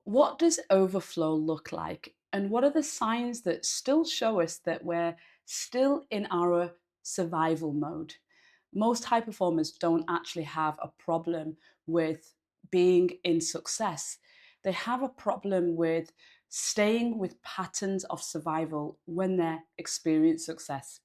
What does overflow look like? And what are the signs that still show us that we're still in our survival mode? Most high performers don't actually have a problem with being in success. They have a problem with staying with patterns of survival when they experience success.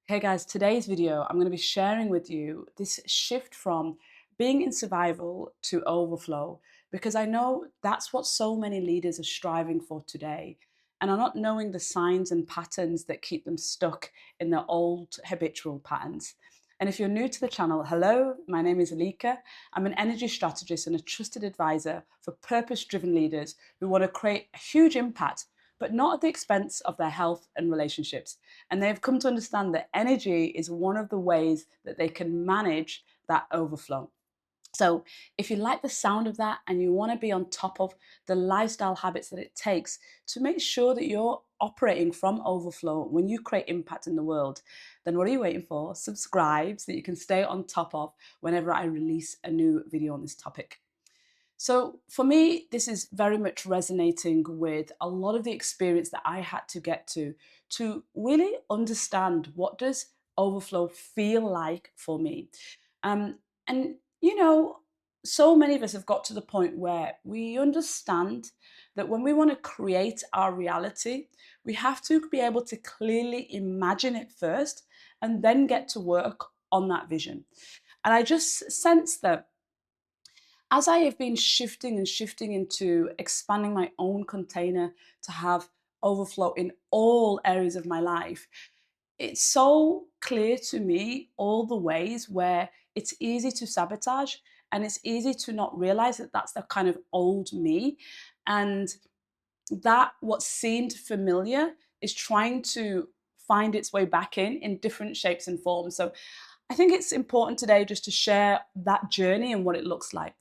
Hey guys, today's video, I'm going to be sharing with you this shift from being in survival to overflow, because I know that's what so many leaders are striving for today and are not knowing the signs and patterns that keep them stuck in their old habitual patterns. And if you're new to the channel, hello, my name is Elika. I'm an energy strategist and a trusted advisor for purpose-driven leaders who want to create a huge impact, but not at the expense of their health and relationships. And they've come to understand that energy is one of the ways that they can manage that overflow. So if you like the sound of that and you want to be on top of the lifestyle habits that it takes to make sure that you're operating from overflow when you create impact in the world, then what are you waiting for? Subscribe so that you can stay on top of whenever I release a new video on this topic. So for me, this is very much resonating with a lot of the experience that I had to get to really understand what does overflow feel like for me. And so many of us have got to the point where we understand that when we want to create our reality, we have to be able to clearly imagine it first and then get to work on that vision. And I just sense that as I have been shifting and shifting into expanding my own container to have overflow in all areas of my life, it's so clear to me all the ways where it's easy to sabotage and it's easy to not realize that that's the kind of old me. And that what seemed familiar is trying to find its way back in different shapes and forms. So I think it's important today just to share that journey and what it looks like.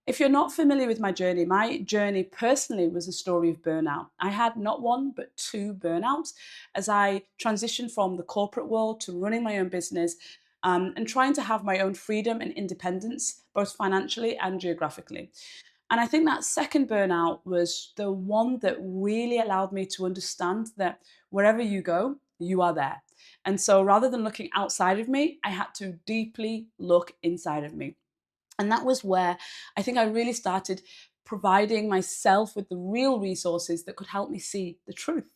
If you're not familiar with my journey personally was a story of burnout. I had not one, but two burnouts as I transitioned from the corporate world to running my own business, and trying to have my own freedom and independence, both financially and geographically. And I think that second burnout was the one that really allowed me to understand that wherever you go, you are there. And so rather than looking outside of me, I had to deeply look inside of me. And that was where I think I really started providing myself with the real resources that could help me see the truth.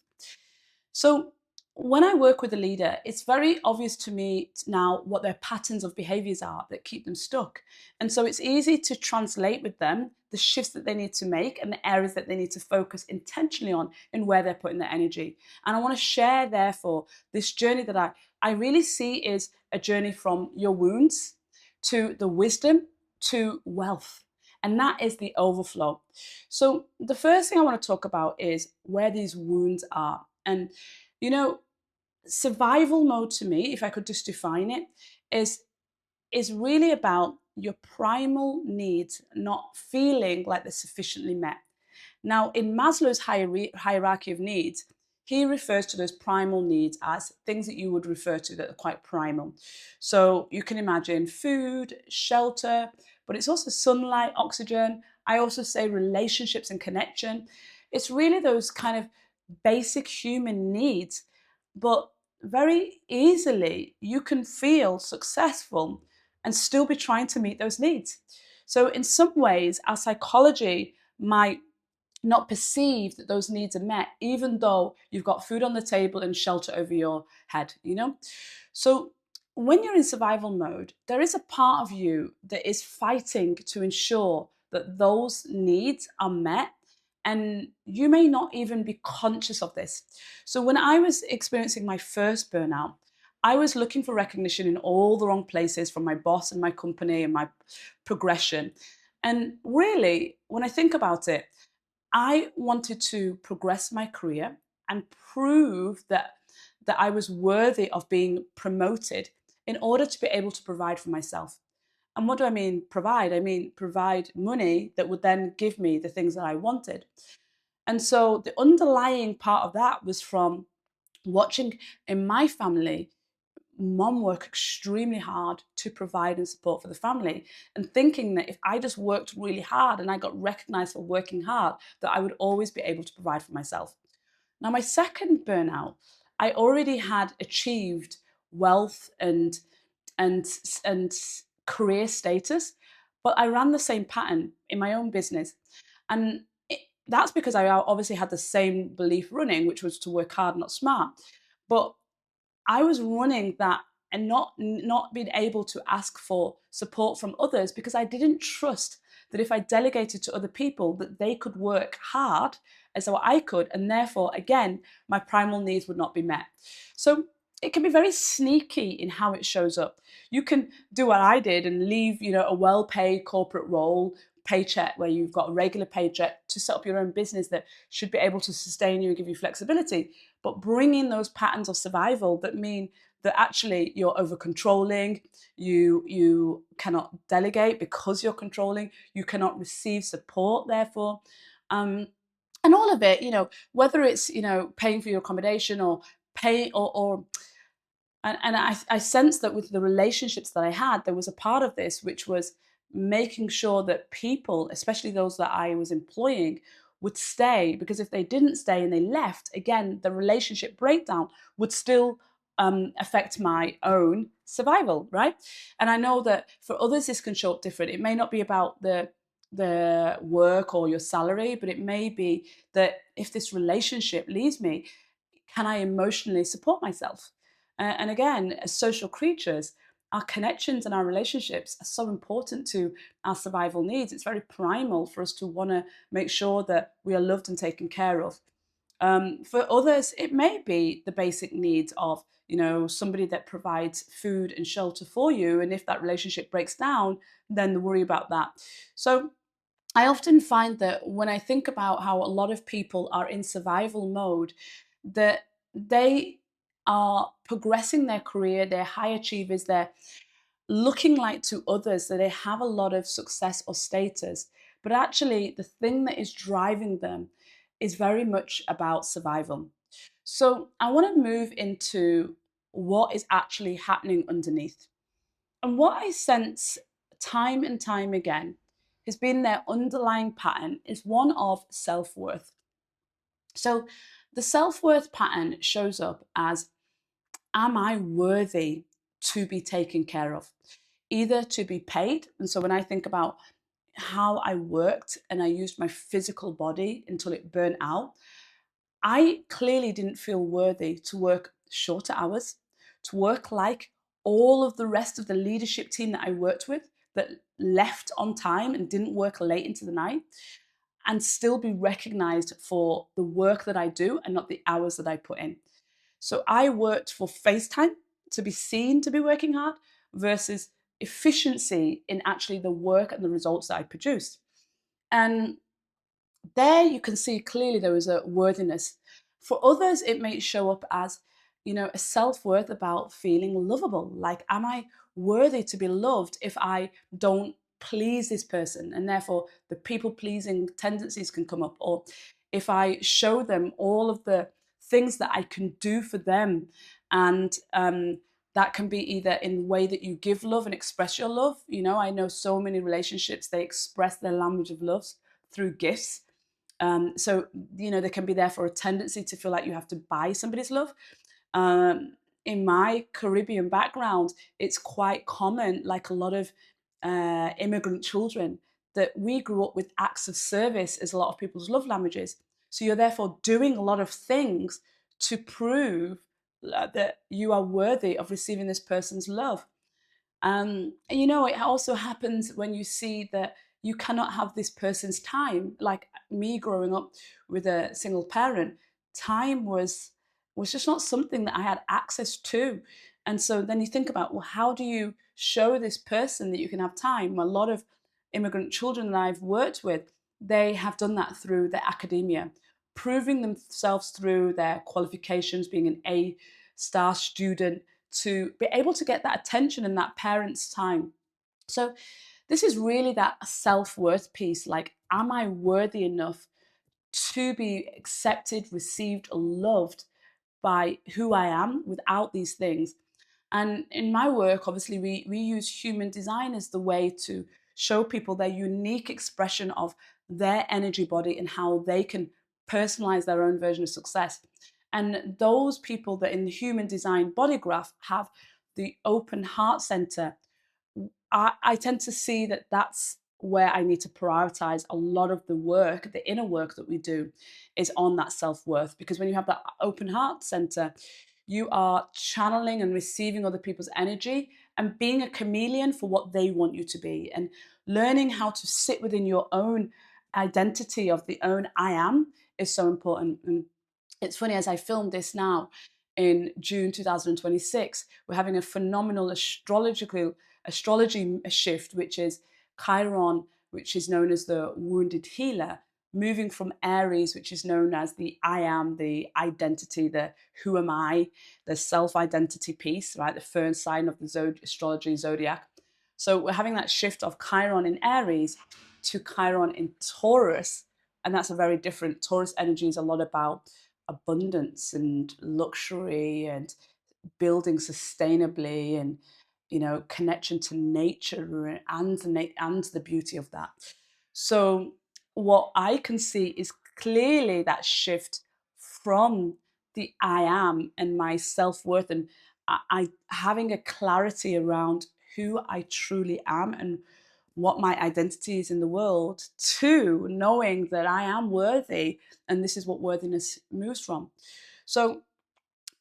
So when I work with a leader, it's very obvious to me now what their patterns of behaviors are that keep them stuck. And so it's easy to translate with them the shifts that they need to make and the areas that they need to focus intentionally on and where they're putting their energy. And I want to share, therefore, this journey that I really see is a journey from your wounds to the wisdom to wealth. And that is the overflow. So the first thing I want to talk about is where these wounds are. And, you know, survival mode to me, if I could just define it, is is really about your primal needs not feeling like they're sufficiently met. Now, in Maslow's hierarchy of needs, he refers to those primal needs as things that you would refer to that are quite primal. So you can imagine food, shelter, but it's also sunlight, oxygen. I also say relationships and connection. It's really those kind of basic human needs, but very easily you can feel successful and still be trying to meet those needs. So in some ways, our psychology might not perceive that those needs are met, even though you've got food on the table and shelter over your head. So when you're in survival mode, there is a part of you that is fighting to ensure that those needs are met. And you may not even be conscious of this. So when I was experiencing my first burnout, I was looking for recognition in all the wrong places from my boss and my company and my progression. And really, when I think about it, I wanted to progress my career and prove that I was worthy of being promoted in order to be able to provide for myself. And what do I mean provide? I mean provide money that would then give me the things that I wanted. And so the underlying part of that was from watching in my family mom work extremely hard to provide and support for the family, and thinking that if I just worked really hard and I got recognized for working hard, that I would always be able to provide for myself. Now, my second burnout, I already had achieved wealth and and career status, but I ran the same pattern in my own business, and that's because I obviously had the same belief running, which was to work hard, not smart. But I was running that and not being able to ask for support from others because I didn't trust that if I delegated to other people that they could work hard as though I could, and therefore again my primal needs would not be met. So it can be very sneaky in how it shows up. You can do what I did and leave, a well-paid corporate role, paycheck where you've got a regular paycheck to set up your own business that should be able to sustain you and give you flexibility, but bring in those patterns of survival that mean that actually you're over controlling, you cannot delegate because you're controlling, you cannot receive support therefore, and all of it, whether it's paying for your accommodation or pay or and I sense that with the relationships that I had, there was a part of this which was making sure that people, especially those that I was employing, would stay, because if they didn't stay and they left, again, the relationship breakdown would still affect my own survival, right? And I know that for others this can show up different. It may not be about the work or your salary, but it may be that if this relationship leaves me, can I emotionally support myself? And again, as social creatures, our connections and our relationships are so important to our survival needs. It's very primal for us to want to make sure that we are loved and taken care of. For others, it may be the basic needs of, somebody that provides food and shelter for you. And if that relationship breaks down, then worry about that. So I often find that when I think about how a lot of people are in survival mode, that they are progressing their career, they're high achievers, they're looking like to others that they have a lot of success or status. But actually, the thing that is driving them is very much about survival. So I want to move into what is actually happening underneath. And what I sense time and time again has been their underlying pattern is one of self worth. So the self worth pattern shows up as, am I worthy to be taken care of? Either to be paid. And so when I think about how I worked and I used my physical body until it burnt out, I clearly didn't feel worthy to work shorter hours, to work like all of the rest of the leadership team that I worked with that left on time and didn't work late into the night, and still be recognized for the work that I do and not the hours that I put in. So I worked for FaceTime to be seen to be working hard versus efficiency in actually the work and the results that I produced. And there you can see clearly there was a worthiness. For others, it may show up as, a self-worth about feeling lovable. Like, am I worthy to be loved if I don't please this person? And therefore the people-pleasing tendencies can come up. Or if I show them all of the things that I can do for them, and that can be either in the way that you give love and express your love. I know so many relationships, they express their language of love through gifts. So, there can be therefore a tendency to feel like you have to buy somebody's love. In my Caribbean background, it's quite common, like a lot of immigrant children, that we grew up with acts of service as a lot of people's love languages. So you're therefore doing a lot of things to prove that you are worthy of receiving this person's love. And it also happens when you see that you cannot have this person's time. Like me growing up with a single parent, time was just not something that I had access to. And so then you think about, well, how do you show this person that you can have time? A lot of immigrant children that I've worked with, they have done that through their academia, proving themselves through their qualifications, being an A-star student, to be able to get that attention and that parent's time. So this is really that self-worth piece. Like, am I worthy enough to be accepted, received, or loved by who I am without these things? And in my work, obviously, we use human design as the way to show people their unique expression of their energy body and how they can personalize their own version of success. And those people that in the human design body graph have the open heart center, I tend to see that that's where I need to prioritize a lot of the work, the inner work that we do is on that self worth. Because when you have that open heart center, you are channeling and receiving other people's energy and being a chameleon for what they want you to be, and learning how to sit within your own identity of the own I am is so important. And it's funny, as I filmed this now in June 2026, we're having a phenomenal astrology shift, which is Chiron, which is known as the wounded healer, moving from Aries, which is known as the I am, the identity, the who am I, the self-identity piece, right? The first sign of the astrology zodiac. So we're having that shift of Chiron in Aries to Chiron in Taurus. And that's a very different, Taurus energy is a lot about abundance and luxury and building sustainably, and connection to nature and the beauty of that. So what I can see is clearly that shift from the I am and my self-worth, and I having a clarity around who I truly am and what my identity is in the world, to knowing that I am worthy, and this is what worthiness moves from. So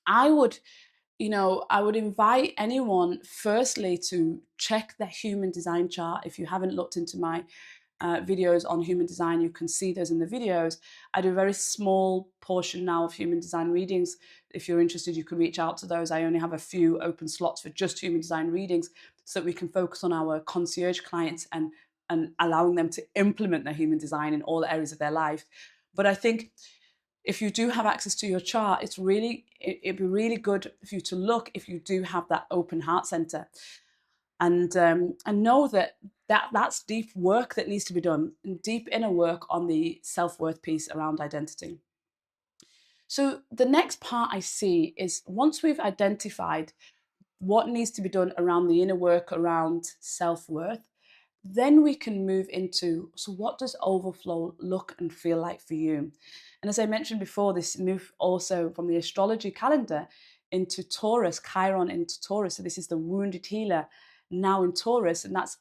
I would, I would invite anyone firstly to check their human design chart. If you haven't looked into my videos on human design, you can see those in the videos. I do a very small portion now of human design readings. If you're interested, you can reach out to those. I only have a few open slots for just human design readings so that we can focus on our concierge clients and allowing them to implement their human design in all areas of their life. But I think if you do have access to your chart, it'd be really good for you to look if you do have that open heart center, and know that's deep work that needs to be done, and deep inner work on the self-worth piece around identity. So the next part I see is, once we've identified what needs to be done around the inner work around self-worth, then we can move into, so what does overflow look and feel like for you? And as I mentioned before, this move also from the astrology calendar into Taurus, Chiron into Taurus. So this is the wounded healer now in Taurus, and that's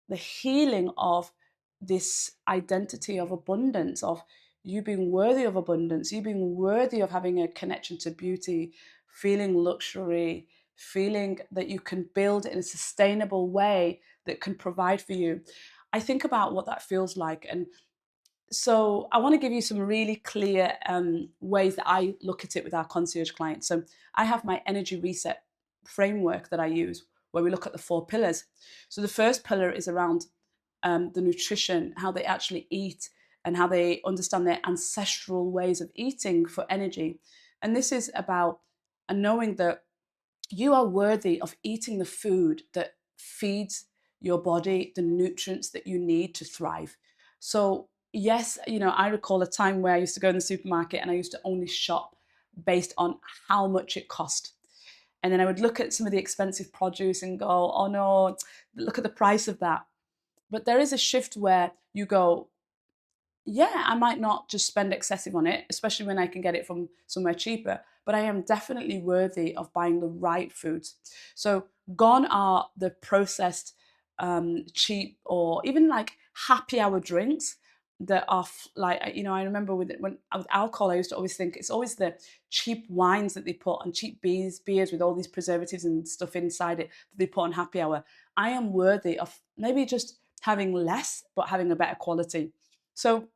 the healing of this identity of abundance, of you being worthy of abundance, you being worthy of having a connection to beauty, feeling luxury, feeling that you can build in a sustainable way that can provide for you. I think about what that feels like. And so I want to give you some really clear ways that I look at it with our concierge clients. So I have my energy reset framework that I use, where we look at the 4 pillars. So the first pillar is around the nutrition, how they actually eat, and how they understand their ancestral ways of eating for energy. And this is about knowing that you are worthy of eating the food that feeds your body the nutrients that you need to thrive. So, yes, I recall a time where I used to go in the supermarket and I used to only shop based on how much it cost. And then I would look at some of the expensive produce and go, oh no, look at the price of that. But there is a shift where you go, yeah, I might not just spend excessive on it, especially when I can get it from somewhere cheaper, but I am definitely worthy of buying the right foods. So gone are the processed, cheap, or even like happy hour drinks that are like, I remember with alcohol, I used to always think it's always the cheap wines that they put on, cheap beers with all these preservatives and stuff inside it that they put on happy hour. I am worthy of maybe just having less, but having a better quality. So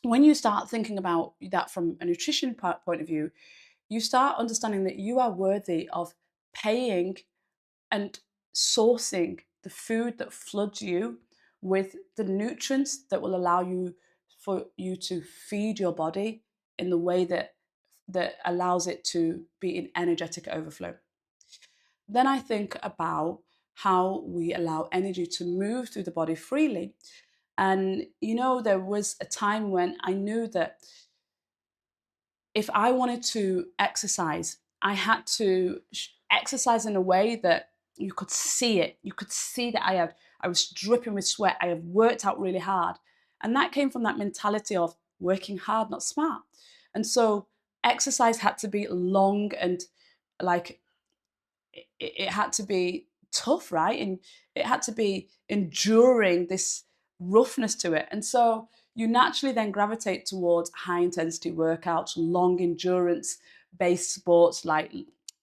when you start thinking about that from a nutrition point of view, you start understanding that you are worthy of paying and sourcing the food that floods you with the nutrients that will allow you for you to feed your body in the way that allows it to be in energetic overflow. Then I think about how we allow energy to move through the body freely. And there was a time when I knew that if I wanted to exercise, I had to exercise in a way that you could see it. You could see that I was dripping with sweat. I have worked out really hard. And that came from that mentality of working hard, not smart. And so exercise had to be long and like it had to be tough, right? And it had to be enduring this roughness to it. And so you naturally then gravitate towards high intensity workouts, long endurance based sports like,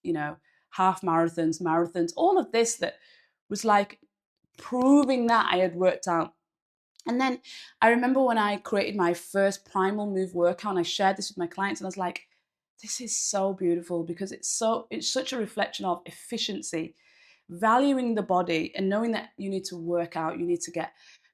you know, half marathons, marathons, all of this that was like proving that I had worked out. And then I remember when I created my first primal move workout and I shared this with my clients and I was like, this is so beautiful because it's such a reflection of efficiency, valuing the body and knowing that you need to work out, you need to get,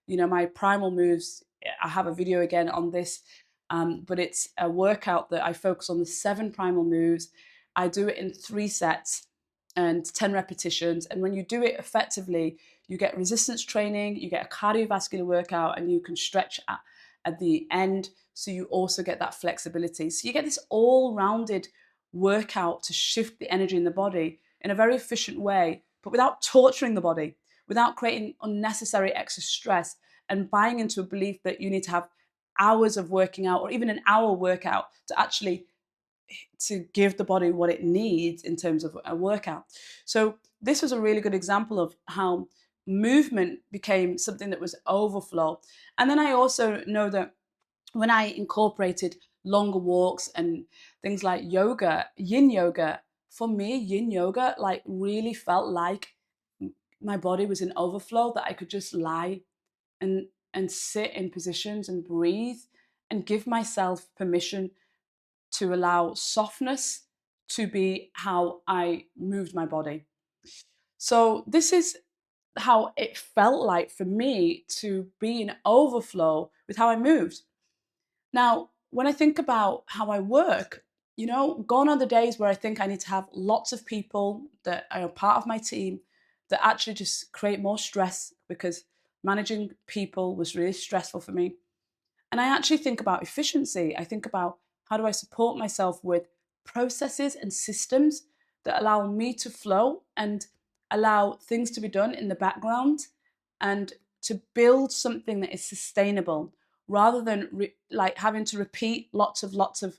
my primal moves. I have a video again on this, but it's a workout that I focus on the 7 primal moves. I do it in 3 sets and 10 repetitions. And when you do it effectively, you get resistance training, you get a cardiovascular workout, and you can stretch at the end. So you also get that flexibility. So you get this all-rounded workout to shift the energy in the body in a very efficient way, but without torturing the body, without creating unnecessary extra stress and buying into a belief that you need to have hours of working out or even an hour workout to actually to give the body what it needs in terms of a workout. So this was a really good example of how movement became something that was overflow. And then I also know that when I incorporated longer walks and things like yoga, yin yoga, for me, yin yoga like really felt like my body was in overflow, that I could just lie and sit in positions and breathe and give myself permission to allow softness to be how I moved my body. So this is how it felt like for me to be in overflow with how I moved. Now, when I think about how I work, gone are the days where I think I need to have lots of people that are part of my team that actually just create more stress because managing people was really stressful for me. And I actually think about efficiency. I think about how do I support myself with processes and systems that allow me to flow and allow things to be done in the background and to build something that is sustainable rather than like having to repeat lots of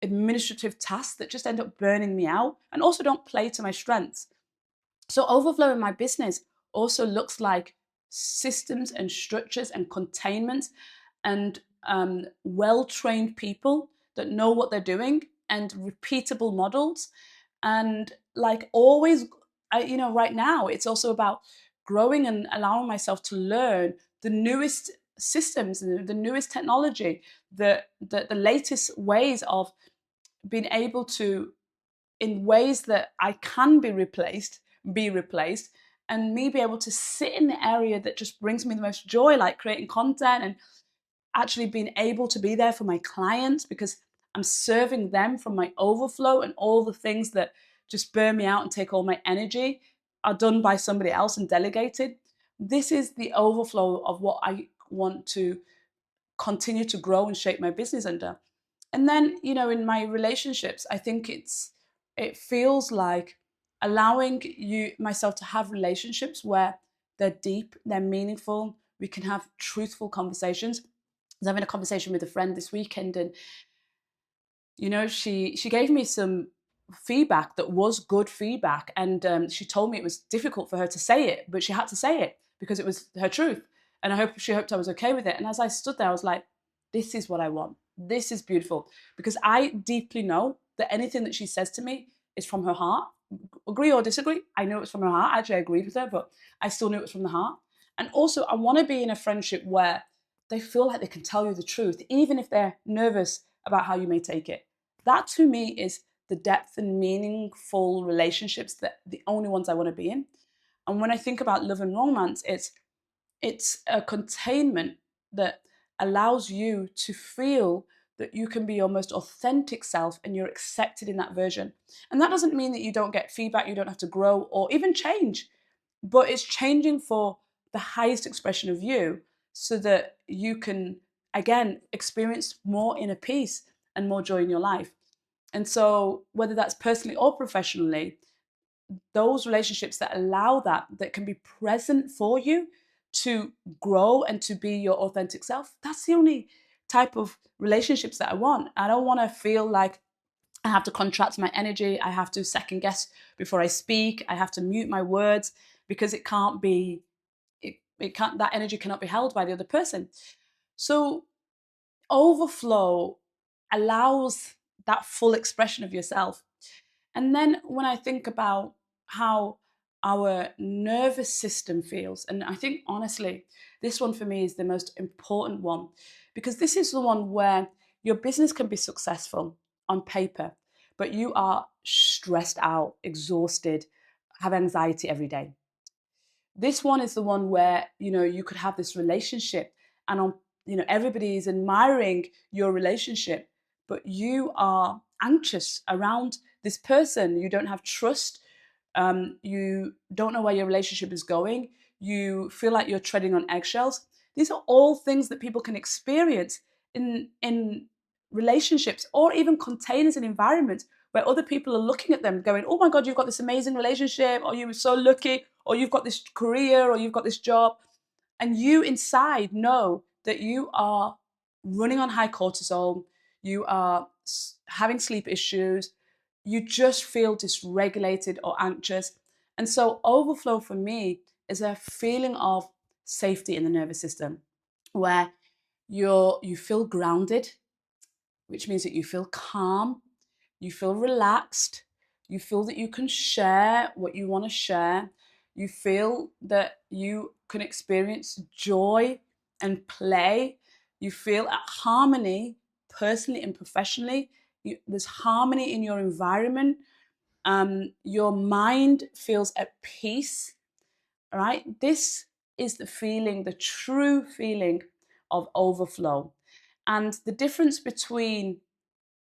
administrative tasks that just end up burning me out and also don't play to my strengths. So overflow in my business also looks like systems and structures and containment and well-trained people that know what they're doing and repeatable models. And like always, right now it's also about growing and allowing myself to learn the newest systems and the newest technology, the latest ways of being able to, in ways that I can be replaced, and me be able to sit in the area that just brings me the most joy, like creating content and actually being able to be there for my clients because I'm serving them from my overflow, and all the things that just burn me out and take all my energy are done by somebody else and delegated. This is the overflow of what I want to continue to grow and shape my business under. And then, in my relationships, I think it feels like allowing myself to have relationships where they're deep, they're meaningful, we can have truthful conversations. I was having a conversation with a friend this weekend, and she gave me some feedback that was good feedback, and she told me it was difficult for her to say it, but she had to say it because it was her truth, and she hoped I was okay with it. And as I stood there, I was like, this is what I want. This is beautiful, because I deeply know that anything that she says to me is from her heart. Agree or disagree, I know it's from her heart. Actually, I agreed with her, but I still knew it was from the heart. And also, I want to be in a friendship where they feel like they can tell you the truth, even if they're nervous about how you may take it. That to me is the depth and meaningful relationships, that the only ones I want to be in. And when I think about love and romance, it's a containment that allows you to feel that you can be your most authentic self and you're accepted in that version. And that doesn't mean that you don't get feedback, you don't have to grow or even change, but it's changing for the highest expression of you so that you can, again, experience more inner peace and more joy in your life. And so, whether that's personally or professionally, those relationships that allow that can be present for you to grow and to be your authentic self, that's the only type of relationships that I want. I don't want to feel like I have to contract my energy. I have to second guess before I speak. I have to mute my words because it can't be, it can't, that energy cannot be held by the other person. So overflow allows that full expression of yourself. And then when I think about how our nervous system feels, and I think honestly, this one for me is the most important one, because this is the one where your business can be successful on paper, but you are stressed out, exhausted, have anxiety every day. This one is the one where, you could have this relationship and everybody is admiring your relationship, but you are anxious around this person. You don't have trust. You don't know where your relationship is going. You feel like you're treading on eggshells. These are all things that people can experience in relationships, or even containers and environments where other people are looking at them going, oh my God, you've got this amazing relationship, or you were so lucky, or you've got this career, or you've got this job. And you inside know that you are running on high cortisol, you are having sleep issues, you just feel dysregulated or anxious. And so overflow for me is a feeling of safety in the nervous system where you feel grounded, which means that you feel calm, you feel relaxed, you feel that you can share what you want to share, you feel that you can experience joy and play, you feel at harmony personally and professionally. There's harmony in your environment. Your mind feels at peace, right? This is the feeling, the true feeling of overflow. And the difference between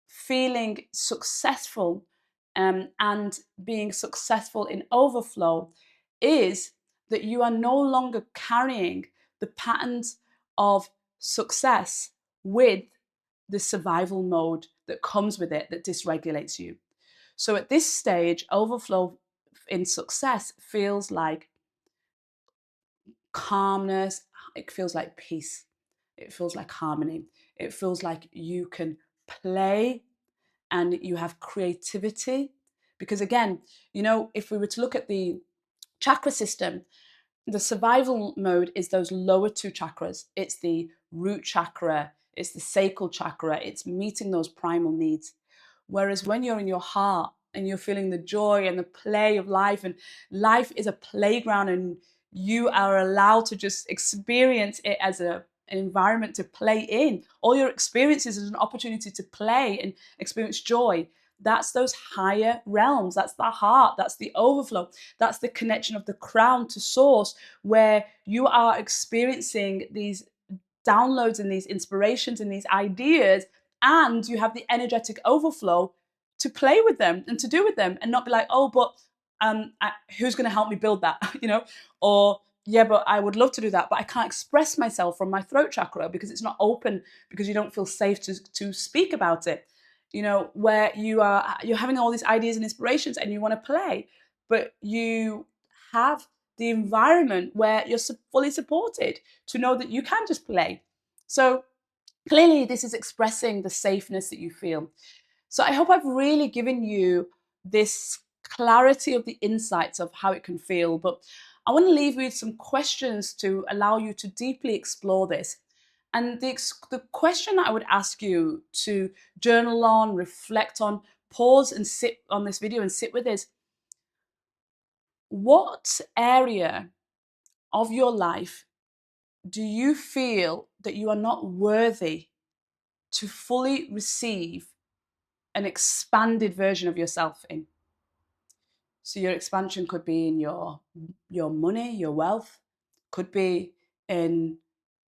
feeling successful and being successful in overflow is that you are no longer carrying the patterns of success with the survival mode that comes with it, that dysregulates you. So at this stage, overflow in success feels like calmness, it feels like peace, it feels like harmony, it feels like you can play and you have creativity. Because again, if we were to look at the chakra system, the survival mode is those lower two chakras. It's the root chakra, it's the sacral chakra, it's meeting those primal needs. Whereas when you're in your heart and you're feeling the joy and the play of life, and life is a playground, and you are allowed to just experience it as an environment to play in. All your experiences is an opportunity to play and experience joy. That's those higher realms. That's the heart. That's the overflow. That's the connection of the crown to source, where you are experiencing these downloads and these inspirations and these ideas, and you have the energetic overflow to play with them and to do with them, and not be like, oh, but who's going to help me build that? Or yeah, but I would love to do that, but I can't express myself from my throat chakra because it's not open, because you don't feel safe to speak about it. Where you're having all these ideas and inspirations and you want to play, but you have the environment where you're fully supported to know that you can just play. So clearly this is expressing the safeness that you feel. So I hope I've really given you this clarity of the insights of how it can feel. But I want to leave you with some questions to allow you to deeply explore this. And the question that I would ask you to journal on, reflect on, pause and sit on this video and sit with is, what area of your life do you feel that you are not worthy to fully receive an expanded version of yourself in? So your expansion could be in your money, your wealth, could be in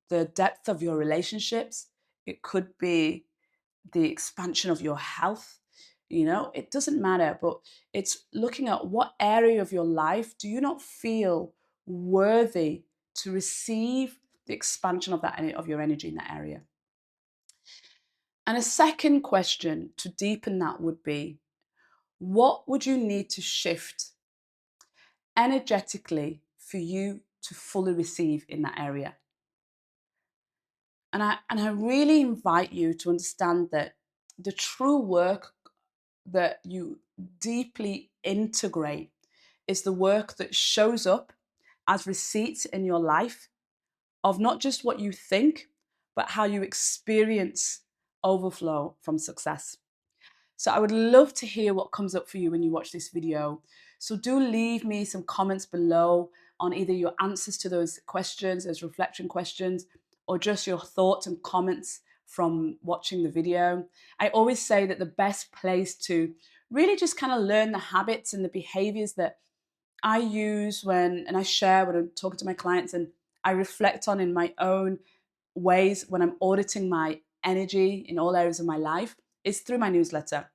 the depth of your relationships, it could be the expansion of your health. It doesn't matter, but it's looking at what area of your life do you not feel worthy to receive the expansion of your energy in that area. And a second question to deepen that would be, what would you need to shift energetically for you to fully receive in that area. And I really invite you to understand that the true work that you deeply integrate is the work that shows up as receipts in your life of not just what you think, but how you experience overflow from success. So I would love to hear what comes up for you when you watch this video. So do leave me some comments below on either your answers to those questions, those reflection questions, or just your thoughts and comments from watching the video. I always say that the best place to really just kind of learn the habits and the behaviors that I use and I share when I'm talking to my clients, and I reflect on in my own ways when I'm auditing my energy in all areas of my life is through my newsletter.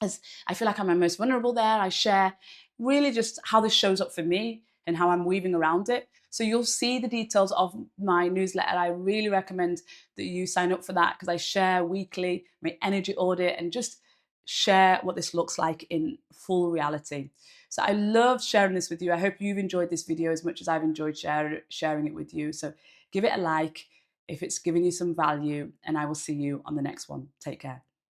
As I feel like I'm my most vulnerable there. I share really just how this shows up for me and how I'm weaving around it. So you'll see the details of my newsletter. I really recommend that you sign up for that because I share weekly my energy audit and just share what this looks like in full reality. So I love sharing this with you. I hope you've enjoyed this video as much as I've enjoyed sharing it with you. So give it a like if it's giving you some value, and I will see you on the next one. Take care.